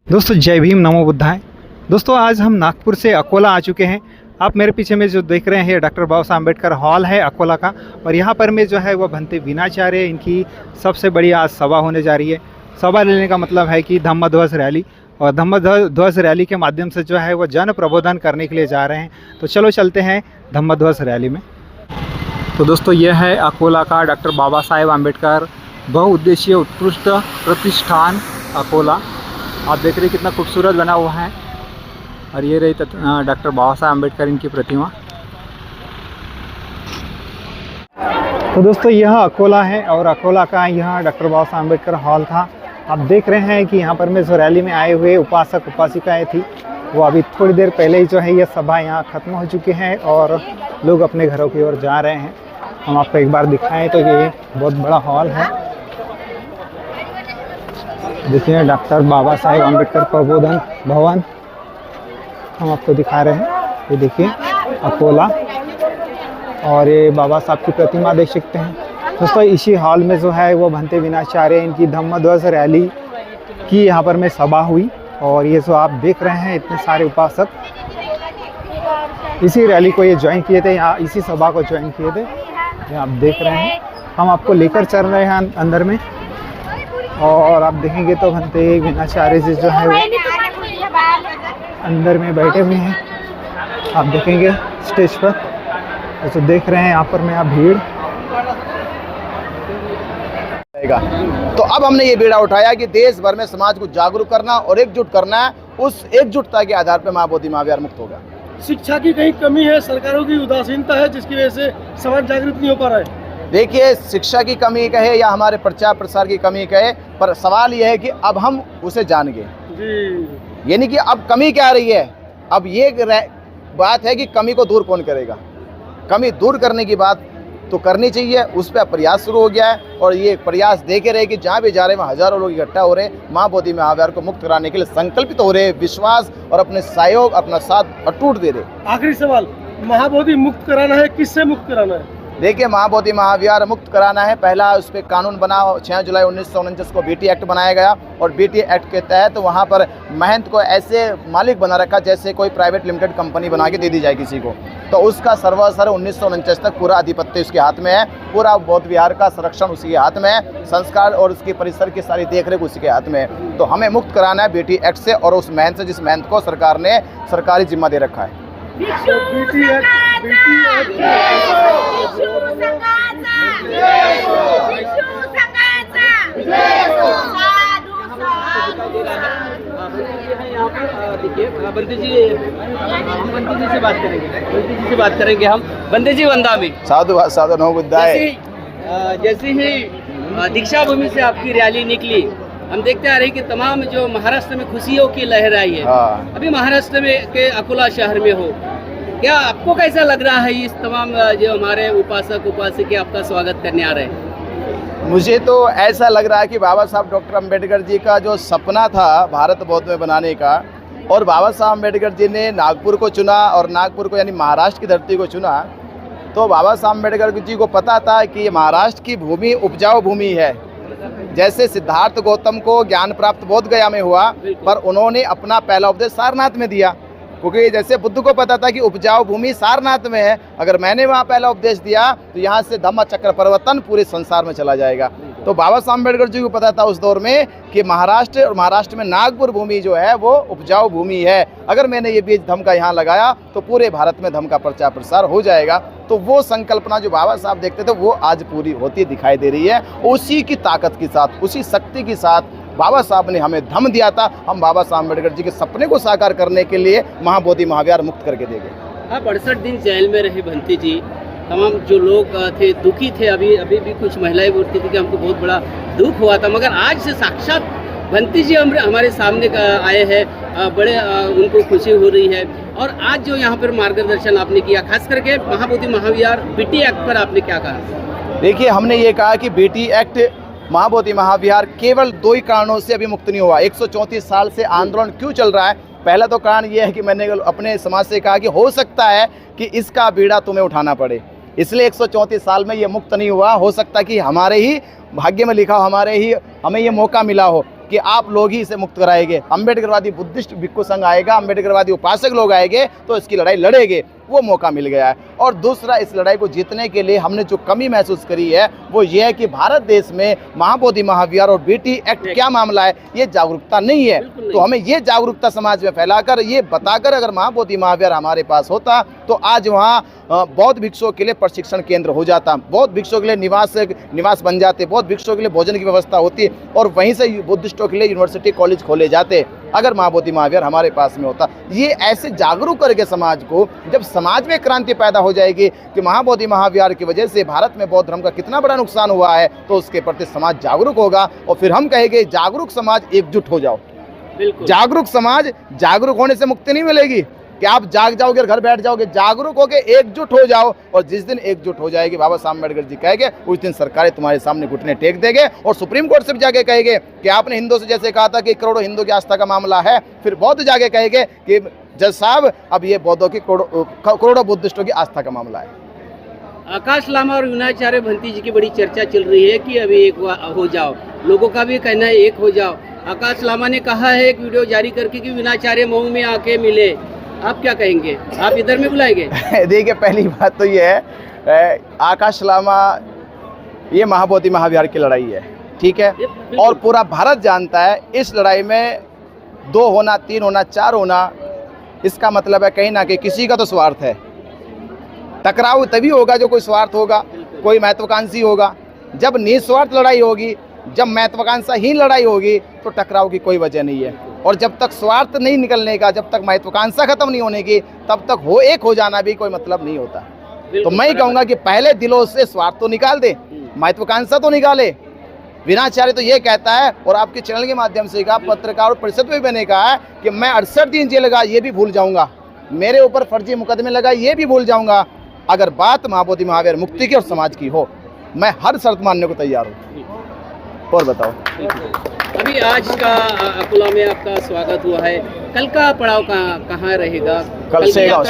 दोस्तों जय भीम नमो बुद्धाय। दोस्तों आज हम नागपुर से अकोला आ चुके हैं। आप मेरे पीछे में जो देख रहे हैं डॉक्टर बाबा साहब अम्बेडकर हॉल है अकोला का, और यहाँ पर में जो है वो भंते विनाचार्य इनकी सबसे बड़ी आज सभा होने जा रही है। सभा लेने का मतलब है कि धम्म ध्वज रैली, और धम्म ध्वज रैली के माध्यम से जो है वो जन प्रबोधन करने के लिए जा रहे हैं। तो चलो चलते हैं धम्म ध्वज रैली में। तो दोस्तों यह है अकोला का डॉक्टर बाबा साहेब अम्बेडकर बहुउद्देशीय उत्कृष्ट प्रतिष्ठान अकोला। आप देख रहे हैं कितना खूबसूरत बना हुआ है, और ये रही डॉक्टर बाबा साहब अम्बेडकर इनकी प्रतिमा। तो दोस्तों यह अकोला है, और अकोला का यह डॉक्टर बाबा साहब अम्बेडकर हॉल था। आप देख रहे हैं कि यहाँ पर में जो रैली में आए हुए उपासक उपासिकाएँ थी, वो अभी थोड़ी देर पहले ही जो है यह सभा यहाँ ख़त्म हो चुके हैं और लोग अपने घरों की ओर जा रहे हैं। हम आपको एक बार दिखाएं तो ये बहुत बड़ा हॉल है। देखिए डॉक्टर बाबा साहेब अम्बेडकर प्रबोधन भवन हम आपको दिखा रहे हैं। ये देखिए अकोला, और ये बाबा साहब की प्रतिमा देख सकते हैं। दोस्तों इसी हॉल में जो है वो भंते विनाचार्य इनकी धम्म ध्वज रैली की यहाँ पर में सभा हुई, और ये जो आप देख रहे हैं इतने सारे उपासक इसी रैली को ये ज्वाइन किए थे, यहाँ इसी सभा को ज्वाइन किए थे। ये आप देख रहे हैं, हम आपको लेकर चल रहे हैं अंदर में, और आप देखेंगे तो भंते विनाचार्य जी जो है वो अंदर में बैठे हुए हैं। आप देखेंगे स्टेज पर, तो देख रहे हैं यहाँ पर में आप भीड़। तो अब हमने ये बीड़ा उठाया कि देश भर में समाज को जागरूक करना और एकजुट करना है। उस एकजुटता के आधार पर महाबोधि महाविहार मुक्त होगा। शिक्षा की कहीं कमी है, सरकारों की उदासीनता है, जिसकी वजह से समाज जागृत नहीं हो पा रहा है। देखिए, शिक्षा की कमी कहे या हमारे प्रचार प्रसार की कमी कहे, पर सवाल यह है कि अब हम उसे जान गए जी। यानी कि अब कमी क्या आ रही है। अब ये बात है कि कमी को दूर कौन करेगा। कमी दूर करने की बात तो करनी चाहिए, उस पर प्रयास शुरू हो गया है, और ये प्रयास देखे रहे कि जहाँ भी जा रहे हैं वहाँ हजारों लोग इकट्ठा हो रहे हैं, महाबोधि महाविहार को मुक्त कराने के लिए संकल्पित हो रहे हैं, विश्वास और अपने सहयोग अपना साथ अटूट दे रहे। आखिरी सवाल, महाबोधि मुक्त कराना है, किससे मुक्त कराना है? देखिए, महाबोधि महाविहार मुक्त कराना है। पहला उस पर कानून बना, 6 जुलाई 1949 को बीटी एक्ट बनाया गया, और बीटी एक्ट के तहत वहाँ पर महंत को ऐसे मालिक बना रखा जैसे कोई प्राइवेट लिमिटेड कंपनी बना के दे दी जाए किसी को। तो उसका सर्वसर 1949 तक पूरा अधिपत्य उसके हाथ में है, पूरा बौद्ध विहार का संरक्षण उसी के हाथ में है, संस्कार और उसकी परिसर की सारी देखरेख उसी के हाथ में है। तो हमें मुक्त कराना है बीटी एक्ट से, और उस महंत से जिस महंत को सरकार ने सरकारी जिम्मा दे रखा है। देखिए बंदे जी, हम बंदे जी से बात करेंगे, बंदे जी से बात करेंगे हम। बंदे जी वंदा में साधु साधु नमो बुद्धाय। जैसे ही दीक्षा भूमि से आपकी रैली निकली, हम देखते आ रहे हैं कि तमाम जो महाराष्ट्र में खुशियों की लहर आई है। अभी महाराष्ट्र में के अकोला शहर में हो, क्या आपको कैसा लग रहा है इस तमाम जो हमारे उपासक उपासिका आपका स्वागत करने आ रहे हैं? मुझे तो ऐसा लग रहा है कि बाबा साहब डॉक्टर अम्बेडकर जी का जो सपना था भारत बौद्ध में बनाने का, और बाबा साहब अम्बेडकर जी ने नागपुर को चुना, और नागपुर को यानी महाराष्ट्र की धरती को चुना। तो बाबा साहब अम्बेडकर जी को पता था कि ये महाराष्ट्र की भूमि उपजाऊ भूमि है। जैसे सिद्धार्थ गौतम को ज्ञान प्राप्त बोध गया में हुआ, पर उन्होंने अपना पहला उपदेश सारनाथ में दिया, क्योंकि जैसे बुद्ध को पता था कि उपजाऊ भूमि सारनाथ में है, अगर मैंने वहाँ पहला उपदेश दिया तो यहाँ से धम्म चक्र परिवर्तन पूरे संसार में चला जाएगा। तो बाबा साहब अम्बेडकर जी को पता था उस दौर में कि महाराष्ट्र और महाराष्ट्र में नागपुर भूमि जो है वो उपजाऊ भूमि है। अगर मैंने ये बीज धम्म का यहाँ लगाया तो पूरे भारत में धम्म का प्रचार प्रसार हो जाएगा। तो वो संकल्पना जो बाबा साहब देखते थे वो आज पूरी होती दिखाई दे रही है। उसी की ताकत के साथ, उसी शक्ति के साथ बाबा साहब ने हमें धम्म दिया था। हम बाबा साहब अम्बेडकर जी के सपने को साकार करने के लिए महाबोधि महाविहार मुक्त करके देंगे। आप 68 दिन जेल में रहे भंते जी, तमाम जो लोग थे दुखी थे। अभी भी कुछ महिलाएं बोलती थी कि हमको बहुत बड़ा दुख हुआ था, मगर आज से साक्षात भंते जी हमारे सामने आए हैं, बड़े उनको खुशी हो रही है। और आज जो यहाँ पर मार्गदर्शन आपने किया, खास करके महाबोधि महाविहार बीटी एक्ट पर आपने क्या कहा? देखिए, हमने ये कहा कि बीटी एक्ट महाबोधि महाविहार केवल 2 ही कारणों से अभी मुक्त नहीं हुआ। 134 साल से आंदोलन क्यों चल रहा है? पहला तो कारण ये है कि मैंने अपने समाज से कहा कि हो सकता है कि इसका बीड़ा तुम्हें उठाना पड़े, इसलिए 134 साल में ये मुक्त नहीं हुआ। हो सकता है कि हमारे ही भाग्य में लिखा हो, हमें ये मौका मिला हो। कि आप लोग ही इसे मुक्त कराएंगे। अम्बेडकरवादी बुद्धिस्ट भिक्खु संघ आएगा, अम्बेडकरवादी उपासक लोग आएंगे तो इसकी लड़ाई लड़ेंगे, वो मौका मिल गया है। और दूसरा, इस लड़ाई को जीतने के लिए हमने जो कमी महसूस करी है वो ये है कि भारत देश में महाबोधि महाविहार और बीटी एक्ट क्या मामला है, ये जागरूकता नहीं है। तो हमें ये जागरूकता समाज में फैलाकर, ये बताकर, अगर महाबोधि महाविहार हमारे पास होता तो आज वहाँ बौद्ध भिक्षुओं के लिए प्रशिक्षण केंद्र हो जाता, बौद्ध भिक्षुओं के लिए निवास बन जाते, बौद्ध भिक्षुओं के लिए भोजन की व्यवस्था होती और वहीं से बुद्धिस्टों के लिए यूनिवर्सिटी कॉलेज खोले जाते अगर महाबोधि महाविहार हमारे पास में होता। ये ऐसे जागरूक करके समाज को, जब समाज में क्रांति पैदा हो जाएगी कि महाबोधि महाविहार की वजह से भारत में बौद्ध धर्म का कितना बड़ा नुकसान हुआ है, तो उसके प्रति समाज जागरूक होगा और फिर हम कहेंगे जागरूक समाज एकजुट हो जाओ। जागरूक समाज, जागरूक होने से मुक्ति नहीं मिलेगी कि आप जाग जाओगे और घर बैठ जाओगे, जागरूक होकर एकजुट हो जाओ। और जिस दिन एकजुट हो जाएगी, बाबा साहब अम्बेडकर जी कहेंगे, उस दिन सरकारें तुम्हारे सामने घुटने टेक देंगे और सुप्रीम कोर्ट से भी जाके कहेंगे कि आपने हिंदुओं से जैसे कहा था कि करोड़ों हिंदू की आस्था का मामला है, फिर बौद्ध जाके कहेंगे कि जज साहब अब ये बौद्धों की करोड़ों बुद्धिस्टों की आस्था का मामला है। आकाश लामा और विनाचार्य भंती जी की बड़ी चर्चा चल रही है कि अभी एक हो जाओ, लोगों का भी कहना है एक हो जाओ। आकाश लामा ने कहा है एक वीडियो जारी करके कि विनाचार्य मऊ में आके मिले, आप क्या कहेंगे, आप इधर में बुलाएंगे? देखिए, पहली बात तो ये है, आकाश लामा, ये महाबोधि महाविहार की लड़ाई है, ठीक है, और पूरा भारत जानता है इस लड़ाई में 2 होना, 3 होना, 4 होना, इसका मतलब है कहीं ना कहीं किसी का तो स्वार्थ है। टकराव तभी होगा जो कोई स्वार्थ होगा, कोई महत्वाकांक्षी होगा। जब निस्वार्थ लड़ाई होगी, जब महत्वाकांक्षाहीन लड़ाई होगी तो टकराव की कोई वजह नहीं है। और जब तक स्वार्थ नहीं निकलने का, जब तक महत्वाकांक्षा खत्म नहीं होने की, तब तक एक हो जाना भी कोई मतलब नहीं होता। तो मैं कहूँगा कि पहले दिलों से स्वार्थ तो निकाल दे, महत्वाकांक्षा तो निकाले। विनाचार्य तो ये कहता है, और आपके चैनल के माध्यम से कहा, पत्रकार परिषद में मैंने कहा है कि मैं 68 दिन जेल लगा ये भी भूल जाऊंगा, मेरे ऊपर फर्जी मुकदमे लगा ये भी भूल जाऊंगा, अगर बात महाबोधि महाविहार मुक्ति की और समाज की हो, मैं हर शर्त मानने को तैयार हूँ। और बताओ, अभी आज का अकोला में आपका स्वागत हुआ है, कल का पड़ाव कहाँ रहेगा? कल सेगांव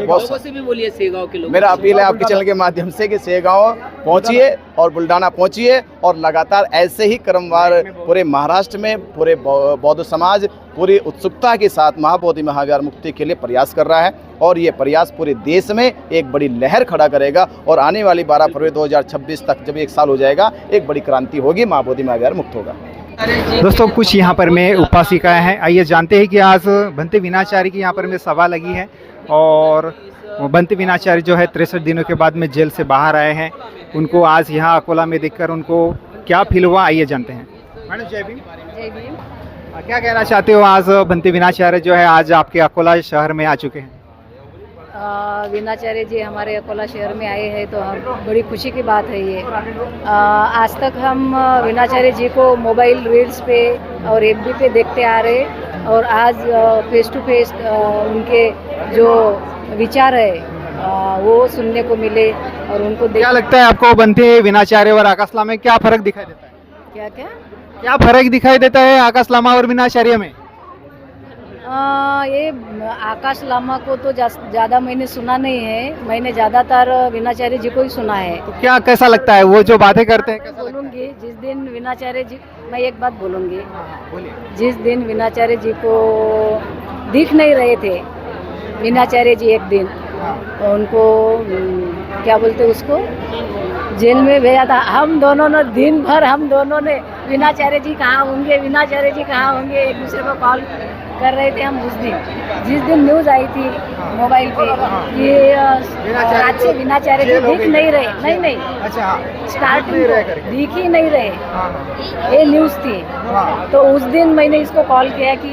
लोगों से भी बोलिए, सेगांव के लोग। मेरा अपील है आपके चैनल के माध्यम से कि सेगांव पहुंचिए और बुल्डाना पहुंचिए और लगातार ऐसे ही क्रमवार पूरे महाराष्ट्र में पूरे बौद्ध समाज पूरी उत्सुकता के साथ महाबोधि महाविहार मुक्ति के लिए प्रयास कर रहा है और ये प्रयास पूरे देश में एक बड़ी लहर खड़ा करेगा और आने वाली 12 फरवरी 2026 तक जब 1 साल हो जाएगा, एक बड़ी क्रांति होगी, महाबोधि महाविहार मुक्त होगा। दोस्तों, कुछ यहाँ पर में उपासिकाएं हैं, आइए जानते हैं कि आज भंते विनाचार्य की यहाँ पर में सभा लगी है और भंते विनाचार्य जो है 63 दिनों के बाद में जेल से बाहर आए हैं। उनको आज यहाँ अकोला में देखकर उनको क्या फील हुआ, आइए जानते हैं। मैडम जय भीम। जय भीम। क्या कहना चाहते हो, आज भंते विनाचार्य जो है आज आपके अकोला शहर में आ चुके हैं? विनाचार्य जी हमारे अकोला शहर में आए हैं तो हम बड़ी खुशी की बात है ये। आज तक हम विनाचार्य जी को मोबाइल रील्स पे और एफबी पे देखते आ रहे और आज फेस टू फेस उनके जो विचार है वो सुनने को मिले और उनको क्या लगता है आपको भंते विनाचार्य और आकाश लामा में क्या फर्क दिखाई देता है? क्या फर्क दिखाई देता है आकाश लामा और विनाचार्य में? ये आकाश लामा को तो ज़्यादा मैंने सुना नहीं है, मैंने ज़्यादातर विनाचार्य जी को ही सुना है। तो क्या कैसा लगता है वो जो बातें करते हैं? बोलूँगी जिस दिन विनाचार्य जी, मैं एक बात बोलूँगी, जिस दिन विनाचार्य जी को दिख नहीं रहे थे, विनाचार्य जी एक दिन उनको क्या बोलते उसको जेल में भेजा था, हम दोनों ने दिन भर विनाचार्य जी कहाँ होंगे, विनाचार्य जी कहाँ होंगे, एक दूसरे को कॉल कर रहे थे हम। उस दिन जिस दिन न्यूज़ आई थी मोबाइल पे कि आज से विनाचार्य जी दिख नहीं रहे, नहीं अच्छा, स्टार्टिंग दिख ही नहीं रहे, ये न्यूज़ थी। तो उस दिन मैंने इसको कॉल किया कि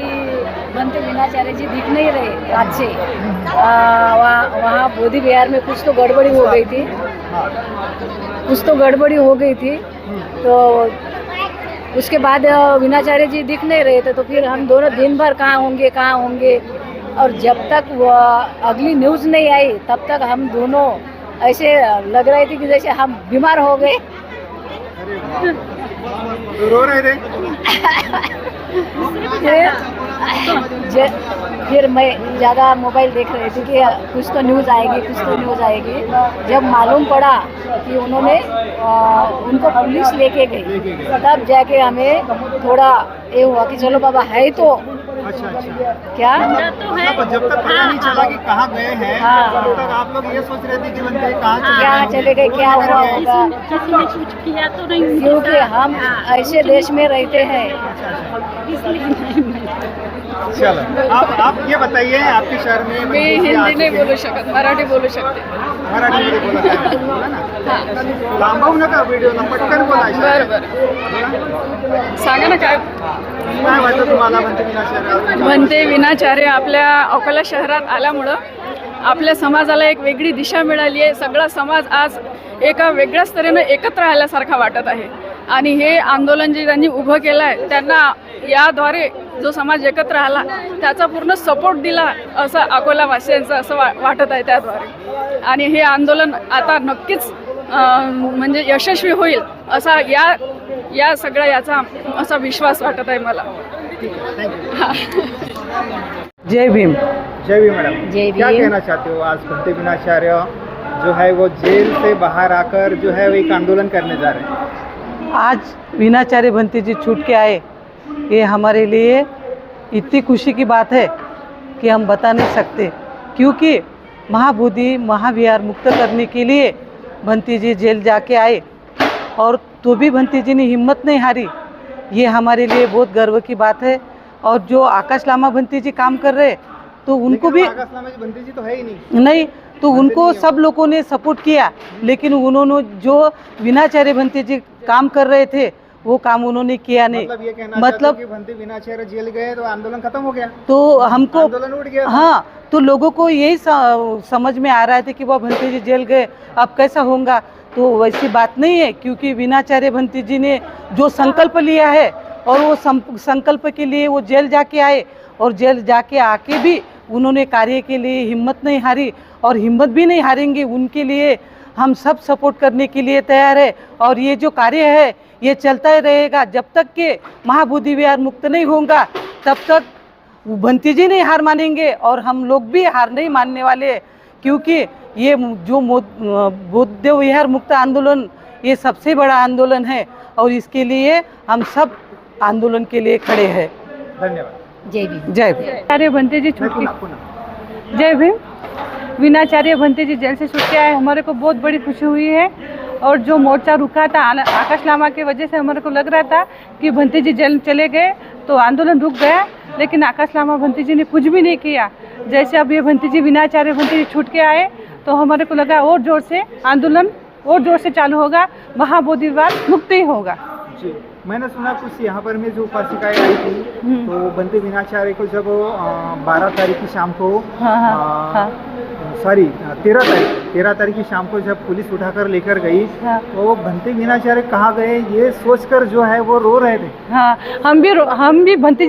भंते विनाचार्य जी दिख नहीं रहे आज से, वहाँ बोधि विहार में कुछ तो गड़बड़ी हो गई थी, तो उसके बाद विनाचार्य जी दिख नहीं रहे थे। तो फिर हम दोनों दिन भर कहाँ होंगे और जब तक वो अगली न्यूज़ नहीं आई तब तक हम दोनों ऐसे लग रहे थे कि जैसे हम बीमार हो गए। रो रहे थे? फिर मैं ज़्यादा मोबाइल देख रही थी कि कुछ तो न्यूज़ आएगी, कुछ तो न्यूज़ आएगी। जब मालूम पड़ा कि उन्होंने उनको पुलिस लेके गई, तब जाके हमें थोड़ा ये हुआ कि चलो बाबा है तो अच्छा क्या मतलब जब तक पता नहीं चला कि कहाँ गए हैं, हाँ। तब तक आप लोग ये सोच रहे थे कि बनते कहाँ क्या चले गए, क्या हुआ होगा, किसी ने कुछ किया तो नहीं उनके क्योंकि साथ। हम ऐसे देश में रहते हैं। इसलिए नहीं चलो आप ये बताइए आपके शहर में मी हिंदी नाही बोलू शकत, मराठी बोलू शकते. मराठीमध्ये बोला ना लांबवू नका व्हिडिओला पटकन बोला बरं बरं सांगा ना काय काय वाटतं तुम्हाला म्हणते विनाशहरात म्हणते विनाचार्य आपल्या अकोला शहरात आल्यामुळं आपल्या समाजाला एक वेगळी दिशा मिळाली आहे. सगळा समाज आज एका वेगळ्याच तऱ्हेनं एकत्र आल्यासारखा वाटत आहे आणि हे आंदोलन जे त्यांनी उभं केलं आहे त्यांना याद्वारे जो समाज एकत्र आला त्याचा पूर्ण सपोर्ट दिला असं अकोलावासियांचं असं वाटत आहे त्याद्वारे. आणि हे आंदोलन आता नक्कीच म्हणजे यशस्वी होईल असा या सगळ्या याचा असा विश्वास वाटत आहे मला. जय भीम. जय भीम मैडम, जय क्या भीम। कहना चाहते हो? आज बनते विनाचार्य जो है वो जेल से बाहर आकर जो है वो एक आंदोलन करने जा रहे हैं. आज विनाचार्य बंती जी छूट के आए, ये हमारे लिए इतनी खुशी की बात है कि हम बता नहीं सकते, क्योंकि महाबोधि महाविहार मुक्त करने के लिए बंती जी जेल जाके आए और तो भी बंती जी ने हिम्मत नहीं हारी. ये हमारे लिए बहुत गर्व की बात है. और जो आकाश लामा बंती जी काम कर रहे तो उनको भी आकाश लामा जी बनते जी तो है ही नहीं. नहीं, तो उनको सब लोगों ने सपोर्ट किया, लेकिन उन्होंने जो विनाचार्य बंती जी काम कर रहे थे वो काम उन्होंने किया नहीं. मतलब ये कहना मतलब चाहते हो कि बनते विनाचार्य जेल गए तो आंदोलन खत्म हो गया, तो हमको आंदोलन उठ गया. हाँ, तो लोगों को यही समझ में आ रहा था कि वह बंती जी जेल गए अब कैसा होगा. तो वैसी बात नहीं है, क्योंकि विनाचार्य बंती जी ने जो संकल्प लिया है और वो संकल्प के लिए वो जेल जाके आए और जेल जाके आके भी उन्होंने कार्य के लिए हिम्मत नहीं हारी और हिम्मत भी नहीं हारेंगे. उनके लिए हम सब सपोर्ट करने के लिए तैयार है और ये जो कार्य है ये चलता ही रहेगा. जब तक के महाबोधि विहार मुक्त नहीं होगा तब तक बंती जी नहीं हार मानेंगे और हम लोग भी हार नहीं मानने वाले, क्योंकि ये जो बौद्ध विहार मुक्त आंदोलन ये सबसे बड़ा आंदोलन है और इसके लिए हम सब आंदोलन के लिए खड़े हैं. धन्यवाद. जय भीम. जय भीम. विनाचार्य बंती जी छूट पुन्हा के पुन्हा जय भीम. विनाचार्य बंती जी जेल से छूट के आए, हमारे को बहुत बड़ी खुशी हुई है. और जो मोर्चा रुका था आकाश लामा के वजह से हमारे को लग रहा था कि बंती जी जेल चले गए तो आंदोलन रुक गया, लेकिन आकाश लामा बंती जी ने कुछ भी नहीं किया. जैसे अब ये बंती जी विनाचार्य बंती जी छूट के आए तो हमारे को लगा और जोर से आंदोलन और जोर से चालू होगा, महाबोधि विहार मुक्त ही होगा. जी, मैंने सुना कुछ यहाँ पर में जो उपासिकाएं आई थी तो बनते विनाचार्य को जब 12 तारीख की शाम को सॉरी 13 तारीख की शाम को जब पुलिस उठाकर लेकर गई तो बनते विनाचार्य कहाँ गए ये सोचकर जो है वो रो रहे थे. हाँ, हम भी बंती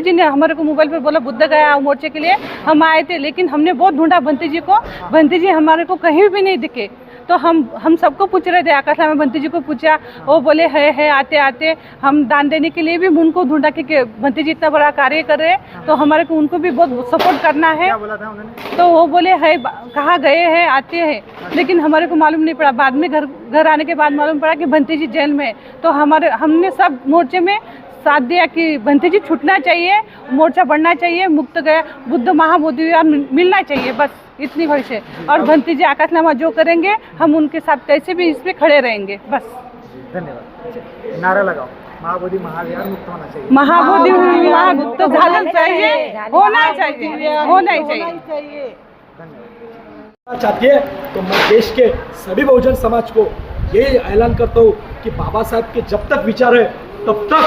जी ने हमारे को मोबाइल पर बोला बुद्ध गया मोर्चे के लिए, हम आए थे, लेकिन हमने बहुत ढूंढा बंती जी को. बंती जी हमारे को कहीं भी नहीं दिखे. तो हम सबको पूछ रहे थे, आकाश लामा बंती जी को पूछा, वो बोले है आते आते. हम दान देने के लिए भी उनको ढूंढा कि बंती जी इतना बड़ा कार्य कर रहे हैं तो हमारे को उनको भी बहुत सपोर्ट करना है. क्या बोला था उन्होंने? तो वो बोले है कहाँ गए हैं आते हैं, लेकिन हमारे को मालूम नहीं पड़ा. बाद में घर आने के बाद मालूम पड़ा कि बंती जी जेल में. तो हमने सब मोर्चे में साथ दिया कि बंती जी छूटना चाहिए, मोर्चा बढ़ना चाहिए, मुक्त गया बुद्ध महाबोधि विहार मिलना चाहिए, बस इतनी ख्वाहिश है. और बंती जी आकाश लामा जो करेंगे हम उनके साथ कैसे भी इस पे खड़े रहेंगे. बस धन्यवाद. नारा लगाओ, महाबोधि महाविहार मुक्त होना चाहिए. महाबोधि विहार मुक्त झालं चाहिए, होना चाहिए. चाहती है तो मैं देश के सभी बहुजन समाज को यही ऐलान करता हूँ कि बाबा साहब के जब तक विचार है तब तक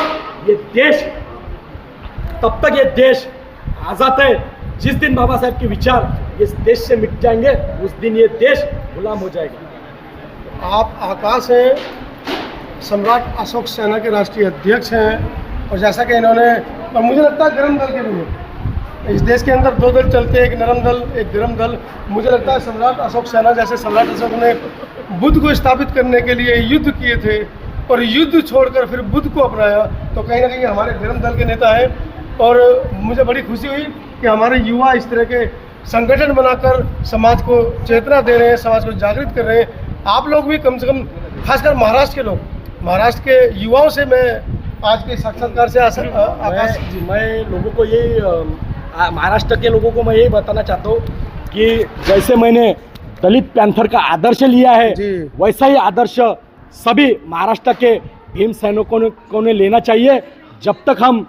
ये देश आज़ाद है. जिस दिन बाबा साहब के विचार इस देश से मिट जाएंगे उस दिन ये देश गुलाम हो जाएगा. आप आकाश हैं, सम्राट अशोक सेना के राष्ट्रीय अध्यक्ष हैं और जैसा कि इन्होंने, और मुझे लगता है गर्म दल के भी हैं. इस देश के अंदर 2 दल चलते हैं, एक नरम दल एक गर्म दल. मुझे लगता है सम्राट अशोक सेना जैसे सम्राट अशोक ने बुद्ध को स्थापित करने के लिए युद्ध किए थे और युद्ध छोड़कर फिर बुद्ध को अपनाया, तो कहीं ना कहीं हमारे गर्म दल के नेता हैं. और मुझे बड़ी खुशी हुई कि हमारे युवा इस तरह के संगठन बनाकर समाज को चेतना दे रहे हैं, समाज को जागृत कर रहे हैं। आप लोग भी कम से कम, खासकर महाराष्ट्र के लोग, महाराष्ट्र के युवाओं से मैं आज के साक्षात्कार से आकाश मैं लोगों को यही महाराष्ट्र के लोगों को मैं यही बताना चाहता हूँ कि जैसे मैंने दलित पैंथर का आदर्श लिया है, वैसा ही आदर्श सभी महाराष्ट्र के भीम सैनिकों को लेना चाहिए। जब तक हम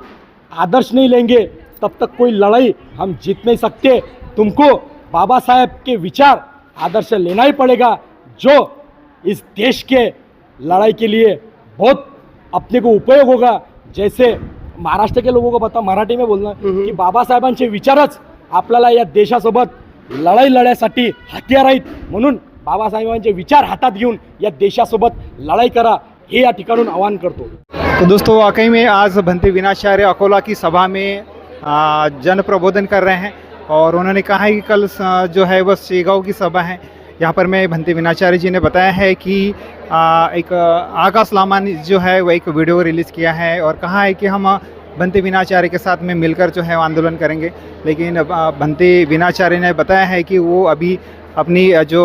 आदर्श नहीं लेंगे तब तक कोई लड़ाई हम जीत नहीं सकते। तुमको बाबा साहेब के विचार आदर्श लेना ही पड़ेगा, जो इस देश के लड़ाई के लिए बहुत अपने को उपयोग होगा। जैसे महाराष्ट्र के लोगों को बता, मराठी में बोलना की बाबासाहेबांचे विचारच आपल्याला या देशासोबत लढाई लढण्यासाठी हत्यार आहेत, म्हणून बाबासाहेबांचे विचार हातात घेऊन या देशासोबत लढाई करा, हे या ठिकाणून आवाहन करतो। तो दोस्तों वाकई में आज भंते विनाचार्य अकोला की सभा में जन प्रबोधन कर रहे हैं और उन्होंने कहा है कि कल जो है वह शेगांव की सभा है। यहाँ पर मैं भंते विनाचार्य जी ने बताया है कि एक आकाश लामा ने जो है वह एक वीडियो रिलीज़ किया है और कहा है कि हम भंते विनाचार्य के साथ में मिलकर जो है आंदोलन करेंगे। लेकिन भंते विनाचार्य ने बताया है कि वो अभी अपनी जो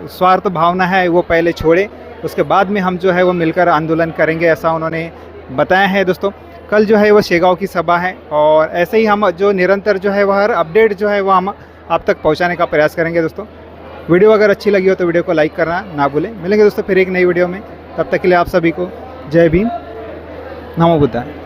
स्वार्थ भावना है वो पहले छोड़े, उसके बाद में हम जो है वो मिलकर आंदोलन करेंगे, ऐसा उन्होंने बताया है। दोस्तों कल जो है वो शेगांव की सभा है और ऐसे ही हम जो निरंतर जो है वह हर अपडेट जो है वो हम आप तक पहुंचाने का प्रयास करेंगे। दोस्तों वीडियो अगर अच्छी लगी हो तो वीडियो को लाइक करना ना भूलें। मिलेंगे दोस्तों फिर एक नई वीडियो में, तब तक के लिए आप सभी को जय भीम, नमो बुद्धाय।